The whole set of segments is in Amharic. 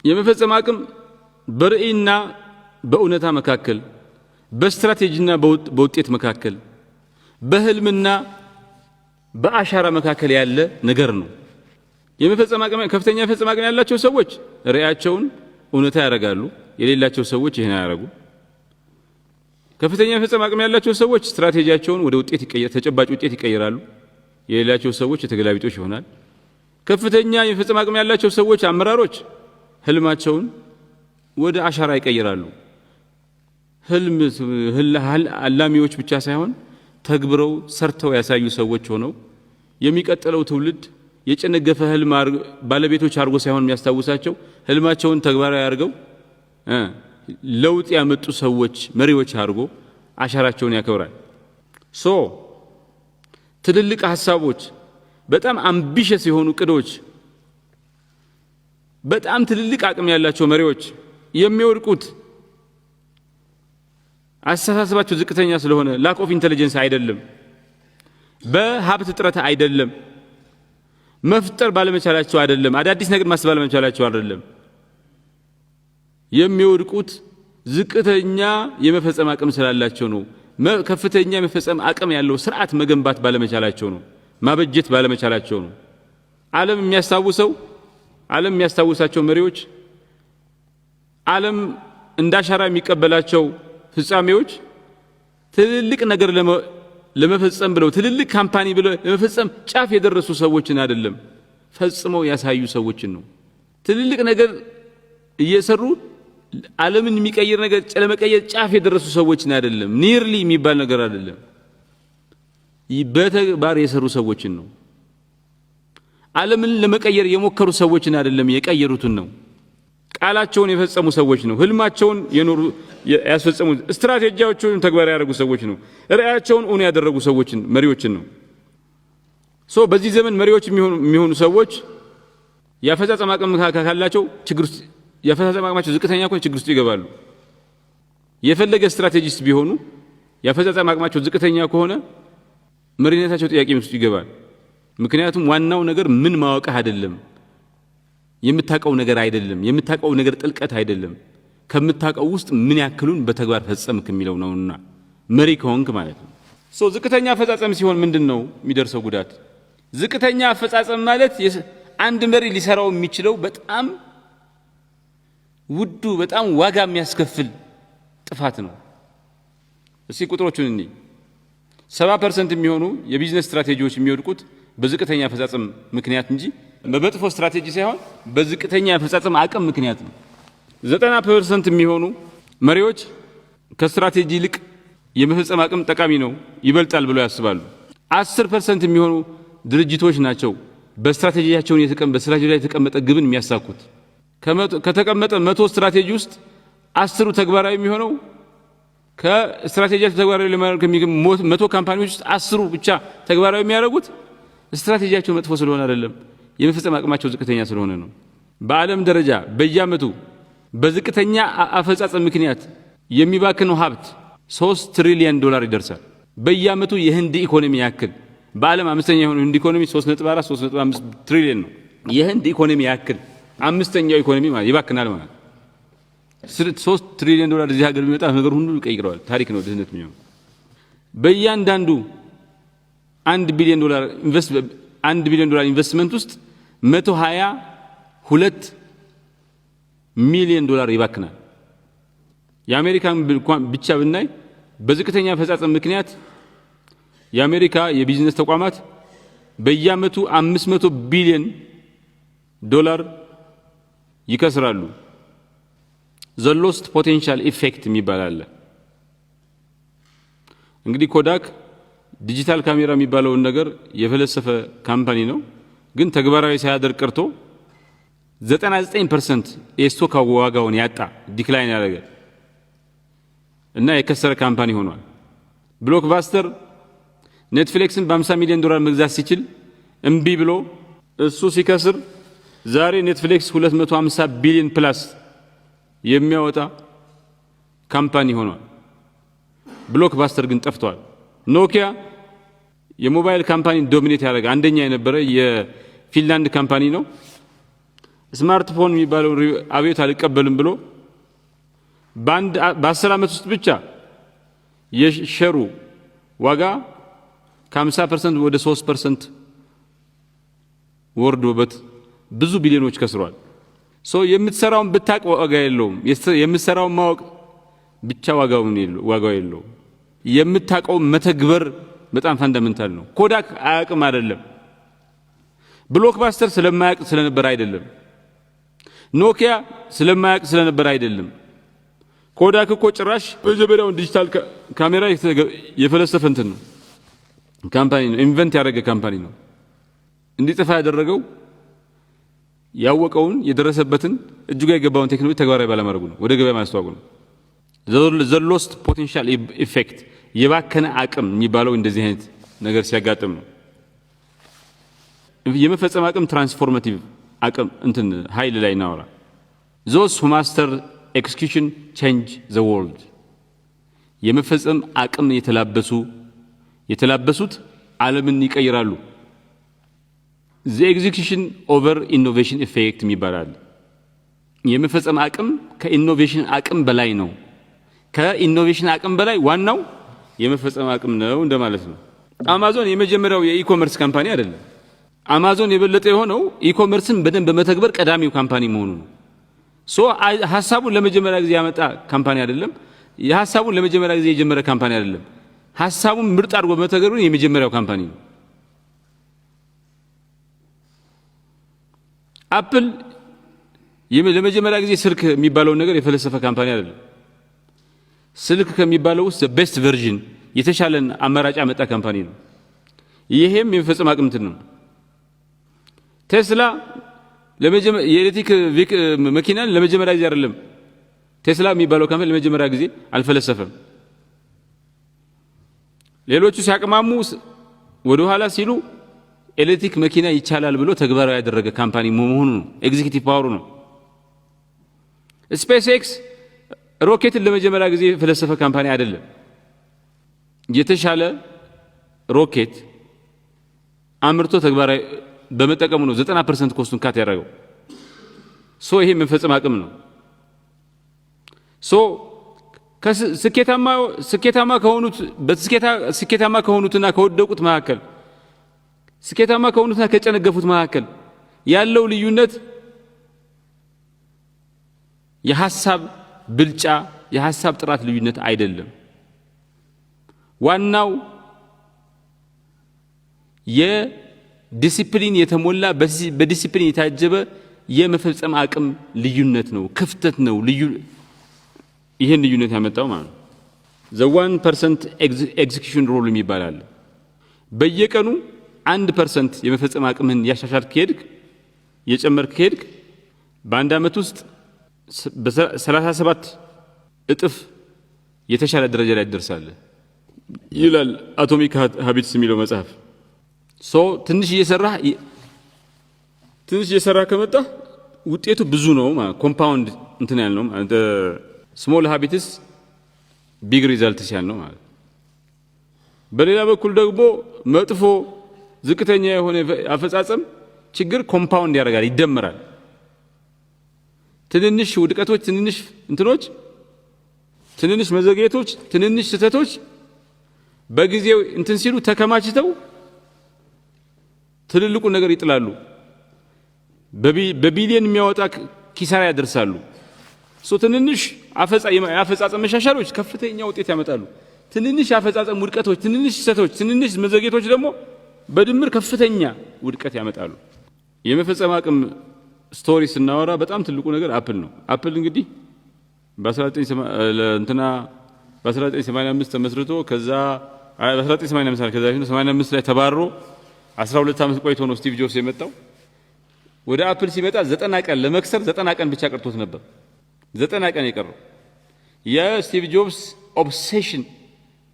የመፈጸም አቅም በርዕይና በእውነታ መካከል በስትራቴጂና በውጤት መካከል በህልምና በአሻራ መካከል ያለ ነገር ነው። የመፈጸም አቅም ከፍተኛ የመፈጸም አቅም ያላቸው ሰዎች ርዕያቸውን እውነታ ያደርጋሉ። የሌላቸው ሰዎች ይሄን ያደርጉ። ከፍተኛ የመፈጸም አቅም ያላቸው ሰዎች ስትራቴጂያቸውን ወደ ውጤት ተጨባጭ ውጤት ይቀይራሉ። የሌላቸው ሰዎች የተገላቢጦሽ ይሆናል። ከፍተኛ የመፈጸም አቅም ያላቸው ሰዎች አመራሮች ህልማቸውን ወደ አሻራ ይቀይራሉ። ህልም አላሚዎች ብቻ ሳይሆን ተግብረው ሰርተው ያሳዩ ሰዎች ሆነው የሚቀጥለው ትውልድ የጨነገፈ ህልም ባለቤቶች አርጎ ሳይሆን የሚያስታውሳቸው ህልማቸውን ተግባራዊ አድርገው ለውጥ ያመጡ ሰዎች መሪዎች አርጎ አሻራቸውን ያከብራል። ትልልቅ ሐሳቦች በጣም አምቢሽስ የሆኑ ቅዶች በጣም ትልልቅ አቅም ያላቸው መሪዎች የሚወድቁት አስተሳሰባቸው ዝቅተኛ ስለሆነ ላክ ኦፍ ኢንተለጀንስ አይደለም፣ በሀብት ጥረት አይደለም፣ መፍጠር ባለመቻላቸው አይደለም፣ አዳዲስ ነገር ማስባል ባለመቻላቸው አይደለም። የሚወድቁት ዝቅተኛ የመፈጸም አቅም ስላላቸው ነው። ከፍተኛ የመፈጸም አቅም ያለው ስርዓት መገንባት ባለመቻላቸው ነው። ማበጀት ባለመቻላቸው ነው። ዓለም የሚያስታውሳቸው መሪዎች ዓለም እንዳሻራ የሚቀበላቸው ፍጻሜዎች ትልልቅ ነገር ለመፈጸም ብለው ትልልቅ ካምፓኒ ብለው ለመፈጸም ጫፍ የደረሱ ሰዎችን አይደለም፣ ፈጽመው ያሳዩ ሰዎችን ነው። ትልልቅ ነገር እየሰሩ ዓለምን የሚቀይር ነገር ለመቀየር ጫፍ የደረሱ ሰዎችን አይደለም፣ ኒርሊ የሚባል ነገር አይደለም፣ በተግባር የሰሩ ሰዎችን ነው። ዓለምን ለመቀየር የሞከሩ ሰዎችን አይደለም፣ የቀየሩትን ነው። ቃላቸውን የፈጸሙ ሰዎች ነው። ህልማቸውን የኖሩ ያስፈጸሙ ስትራቴጂያቸውን ተግባራዊ ያደረጉ ሰዎች ነው። ራዕያቸውን እውን ያደረጉ ሰዎችን መሪዎችን ነው። በዚህ ዘመን መሪዎች የሚሆኑ ሰዎች ያፈጻጸም አቅም ካላቸው ችግር ውስጥ ያፈጻጸም አቅማቸው ዝቅተኛ ከሆነ ችግር ውስጥ ይገባሉ። የፈለገ ስትራቴጂስት ቢሆኑ ያፈጻጸም አቅማቸው ዝቅተኛ ከሆነ መሪነታቸው ጥያቄ ውስጥ ይገባል። ምክንያቱም ዋናው ነገር ምን ማወቅ አይደለም፣ የምታቀው ነገር አይደለም፣ የምታቀው ነገር ጥልቀት አይደለም፣ ከምታቀው ውስጥ ምን ያክሉን በተግባር ፈጸምክ የሚለው ነውና መሪ ከሆንክ ማለት ነው። ዝቅተኛ አፈጻጸም ሲሆን ምንድነው የሚደርሰው ጉዳት? ዝቅተኛ አፈጻጸም ማለት አንድ መሪ ሊሰራው የሚችለው በጣም ውዱ በጣም ዋጋ የሚያስከፍል ጥፋት ነው። እስኪ ቁጥሮቹን እንይ። 70% የሚሆኑ የቢዝነስ ስትራቴጂዎች የሚወድቁት በዝቅተኛ አፈጻጸም ምክንያት እንጂ በመጥፎ ስትራቴጂ ሳይሆን በዝቅተኛ አፈጻጸም አቅም ምክንያት ነው። 90% የሚሆኑ መሪዎች ከስትራቴጂ ይልቅ የመፈጸም አቅም ጠቃሚ ነው ይበልጣል ብለው ያስባሉ። 10% የሚሆኑ ድርጅቶች ናቸው በስትራቴጂያቸው በስትራቴጂ ላይ የተቀመጠ ግብን የሚያሳኩት። ከተቀመጠ 100 ስትራቴጂ ውስጥ 10ሩ ተግባራዊ የሚሆነው ከስትራቴጂያቸው ተግባራዊ ለማድረግ 100 ካምፓኒዎች ውስጥ 10ሩ ብቻ ተግባራዊ የሚያደርጉት ስትራቴጂያቸው መጥፎ ስለሆነ አይደለም፣ የመፈጸም አቅማቸው ዝቅተኛ ስለሆነ ነው። በዓለም ደረጃ በየዓመቱ በዝቅተኛ አፈጻጸም ምክንያት የሚባክነው ሀብት $3 ትሪሊየን ይደርሳል። በየዓመቱ የህንድ ኢኮኖሚ ያክል በዓለም አምስተኛ የሆነው ህንድ ኢኮኖሚ 3.4 3.5 ትሪሊየን ነው። የህንድ ኢኮኖሚ ያክል አምስተኛው ኢኮኖሚ ማለት ይባክናል ማለት $3 ትሪሊየን እዚህ ሀገር ቢመጣ ነገር ሁሉ ይቀይረዋል። ታሪክ ነው ድህነት የሚሆነው። በእያንዳንዱ $1 ቢሊዮን ኢንቨስትመንት ውስጥ $122 ሚሊዮን ይባክናል። የአሜሪካን ብቻ ብናይ በዝቅተኛ አፈጻጸም ምክንያት የአሜሪካ የቢዝነስ ተቋማት በየዓመቱ $500 ቢሊዮን ይከስራሉ። ዘ ሎስት ፖቴንሻል ኢፌክት የሚባል አለ። እንግዲህ ኮዳክ ዲጂታል ካሜራ የሚባለውን ነገር የፈለሰፈ ካምፓኒ ነው፣ ግን ተግባራዊ ሳያደርግ ቀርቶ 99% የስቶክ ዋጋውን ያጣ ዲክላይን ያደረገ እና የከሰረ ካምፓኒ ሆኗል። ብሎክባስተር ኔትፍሊክስን በ$50 ሚሊዮን መግዛት ሲችል እምቢ ብሎ እሱ ሲከስር ዛሬ ኔትፍሊክስ 250 ቢሊዮን ፕላስ የሚያወጣ ካምፓኒ ሆኗል። ብሎክባስተር ግን ጠፍቷል። ኖኪያ የሞባይል ካምፓኒ ዶሚኔት ያደረገ አንደኛ የነበረ የፊንላንድ ካምፓኒ ነው። ስማርትፎን የሚባለው አብዮት አልቀበልም ብሎ በ10 ዓመት ውስጥ ብቻ የሸሩ ዋጋ ከ50% ወደ 3% ወርዶበት ብዙ ቢሊዮኖች ከስሯል። የምትሰራውን ብታቅ ዋጋ የለውም። የምትሰራውን ማወቅ ብቻ ዋጋው የለውም። የምታቀው መተግበር በጣም ፈንዳሜንታል ነው። ኮዳክ አያቅም አይደለም፣ ብሎክባስተር ስለማያቅ ስለነበር አይደለም፣ ኖኪያ ስለማያቅ ስለነበር አይደለም። ኮዳክ እኮ ጭራሽ በጀበዳውን ዲጂታል ካሜራ የፈለሰፈ እንትን ነው፣ ካምፓኒ ነው፣ ኢንቨንት ያደረገ ካምፓኒ ነው። እንዲጠፋ ያደረገው ያወቀውን የደረሰበትን እጅጋ የገባውን ቴክኖሎጂ ተግባራዊ ባለማድረጉ ነው፣ ወደ ገበያ ማስተዋወቁ ነው። the lost potential effect የባከነ አቅም የሚባለው እንደዚህ አይነት ነገር ሲያጋጥም ነው። የመፈጸም አቅም ትራንስፎርማቲቭ አቅም እንትን ኃይል ላይ እናወራ። those who master execution change the world የመፈጸም አቅም የተላበሱት ዓለምን ይቀይራሉ። the execution over innovation effect የሚባላል። የመፈጸም አቅም ከኢኖቬሽን አቅም በላይ ነው። ከኢኖቬሽን አቅም በላይ ዋናው የመፈጸም አቅም ነው እንደማለት ነው። አማዞን የመጀመሪያው የኢኮመርስ ካምፓኒ አይደለም። አማዞን የበለጠ የሆነው ኢኮመርስን በደንብ በመተግበር ቀዳሚው ካምፓኒ መሆኑ ነው። ሐሳቡን ለመጀመሪያ ጊዜ ያመጣ ካምፓኒ አይደለም። የሐሳቡን ለመጀመሪያ ጊዜ የጀመረ ካምፓኒ አይደለም። ሐሳቡን ምርጥ አድርጎ በመተግበሩ የመጀመሪያው ካምፓኒ ነው። አፕል ለመጀመሪያ ጊዜ ስልክ የሚባለውን ነገር የፈለሰፈ ካምፓኒ አይደለም። ስልክ ከሚባለው ውስጥ ቤስት ቨርዥን የተሻለን አማራጭ ያመጣ ካምፓኒ ነው። ይሄም የመፈጸም አቅም እንትን ነው። ቴስላ የኤሌክትሪክ መኪናን ለመጀመሪያ ጊዜ አይደለም። ቴስላ የሚባለው ካምፓኒ ለመጀመሪያ ጊዜ አልፈለሰፈም። ሌሎቹ ሲያቅማሙ ወደ ኋላ ሲሉ ኤሌክትሪክ መኪና ይቻላል ብሎ ተግባራዊ ያደረገ ካምፓኒ መሆኑ ነው። ኤግዚኪዩቲቭ ፓወሩ ነው። ስፔስ ኤክስ ሮኬትን ለመጀመሪያ ጊዜ የፈለሰፈ ካምፓኒ አይደለም። የተሻለ ሮኬት አምርቶ ተግባራዊ በመጠቀሙ ነው 90% ኮስቱን ካት ያደረገው። ይሄ መፈጸም አቅም ነው። ስኬታማ ከሆኑትና ከወደቁት መካከል ስኬታማ ከሆኑትና ከጨነገፉት መካከል ያለው ልዩነት የሐሳብ ብልጫ፣ የሐሳብ ጥራት ልዩነት አይደለም። ዋናው የዲሲፕሊን የተሞላ በዲሲፕሊን የታጀበ የመፈጸም አቅም ልዩነት ነው፣ ክፍተት ነው። ይሄን ልዩነት ያመጣው ማለት ነው። the 1% execution rule የሚባላል። በየቀኑ 1% የመፈጸም አቅምን ያሻሻልክ ከሄድክ የጨመርክ ከሄድክ በአንድ ዓመት ውስጥ በ37 እጥፍ የተሻለ ደረጃ ላይ ትደርሳለህ ይላል አቶሚክ ሃቢትስ የሚለው መጽሐፍ። ትንሽ እየሰራህ ከመጣ ውጤቱ ብዙ ነው ማለት ኮምፓውንድ እንትን ያልነው ማለት ስሞል ሃቢትስ ቢግ ሪዛልትስ ያልነው ማለት። በሌላ በኩል ደግሞ መጥፎ ዝቅተኛ የሆነ አፈጻጸም ችግር ኮምፓውንድ ያደርጋል፣ ይደመራል። ትንንሽ ውድቀቶች፣ ትንንሽ እንትኖች፣ ትንንሽ መዘግየቶች፣ ትንንሽ ስህተቶች በጊዜው እንትን ሲሉ ተከማችተው ትልልቁ ነገር ይጥላሉ። በቢሊየን የሚያወጣ ኪሳራ ያደርሳሉ። ትንንሽ አፈጻጸም መሻሻሎች ከፍተኛ ውጤት ያመጣሉ። ትንንሽ አፈጻጸም ውድቀቶች፣ ትንንሽ ስህተቶች፣ ትንንሽ መዘግየቶች ደግሞ በድምር ከፍተኛ ውድቀት ያመጣሉ። የመፈጸም አቅም ስቶሪ ስናወራ በጣም ትልቁ ነገር አፕል ነው። አፕል እንግዲህ በ1985 ተመስርቶ ከዛ በ1985 ላይ ተባሮ 12 ዓመት ቆይቶ ነው ስቲቭ ጆብስ የመጣው። ወደ አፕል ሲመጣ 90 ቀን ለመክሰር 90 ቀን ብቻ ቀርቶት ነበር። 90 ቀን የቀረው የስቲቭ ጆብስ ኦብሴሽን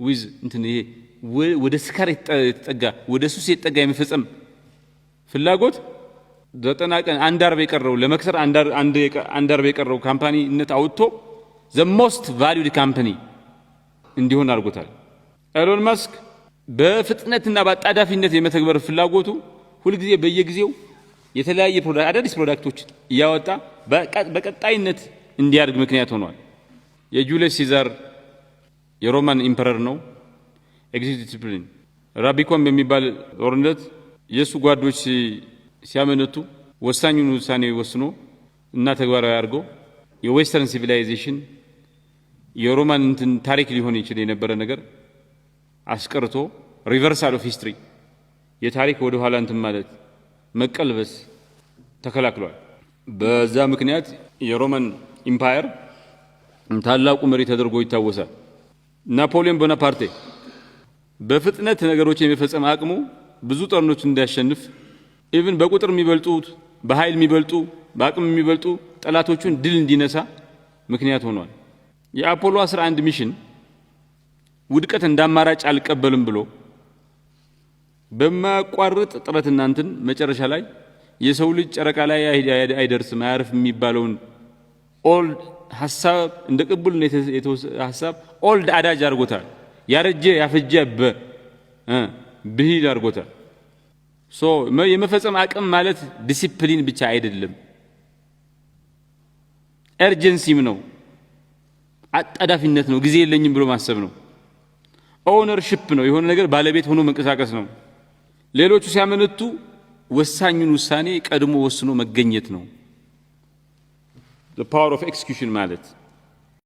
ዊዝ እንትን ይሄ ወደ ስካር የተጠጋ ወደ ሱስ የተጠጋ የመፈጸም ፍላጎት 90 ቀን አንድ አርብ የቀረው ለመክሰር አንድ አርብ የቀረው ካምፓኒነት አውጥቶ the most valued company እንዲሆን አድርጎታል። ኤሎን ማስክ በፍጥነትና በአጣዳፊነት የመተግበር ፍላጎቱ ሁልጊዜ በየጊዜው የተለያየ አዳዲስ ፕሮዳክቶች እያወጣ በቀጣይነት እንዲያድግ ምክንያት ሆኗል። የጁሊየስ ሲዛር የሮማን ኢምፐረር ነው። ኤግዚኪዩቲቭ ዲሲፕሊን ራቢኮን በሚባል ጦርነት የሱ ጓዶች ሲያመነቱ ወሳኙን ውሳኔ ወስኖ እና ተግባራዊ አድርጎ የዌስተርን ሲቪላይዜሽን የሮማን ታሪክ ሊሆን ይችላል የነበረ ነገር አስቀርቶ ሪቨርሳል ኦፍ ሂስትሪ የታሪክ ወደ ኋላ ማለት መቀልበስ ተከላክሏል። በዛ ምክንያት የሮማን ኢምፓየር ታላቁ መሪ ተደርጎ ይታወሳል። ናፖሊዮን ቦናፓርቴ በፍጥነት ነገሮችን የመፈጸም አቅሙ ብዙ ጦርነቶችን እንዲያሸንፍ ኢቭን በቁጥር የሚበልጡት በኃይል የሚበልጡ በአቅም የሚበልጡ ጠላቶቹን ድል እንዲነሳ ምክንያት ሆኗል። የአፖሎ 11 ሚሽን ውድቀት እንዳማራጭ አልቀበልም ብሎ በማቋረጥ ጥረት እናንተን መጨረሻ ላይ የሰው ልጅ ጨረቃ ላይ አይደርስም አያርፍ የሚባለውን ኦልድ ሐሳብ እንደ ቅቡልነት ሐሳብ ኦልድ አዳጅ አድርጎታል። ያረጀ ያፈጀ ብሂል አድርጎታል። የመፈጸም አቅም ማለት ዲሲፕሊን ብቻ አይደለም፣ ኤርጀንሲም ነው፣ አጣዳፊነት ነው፣ ጊዜ የለኝም ብሎ ማሰብ ነው፣ ኦነርሺፕ ነው፣ የሆነ ነገር ባለቤት ሆኖ መንቀሳቀስ ነው። ሌሎቹ ሲያመነቱ ወሳኙን ውሳኔ ቀድሞ ወስኖ መገኘት ነው። the power of execution ማለት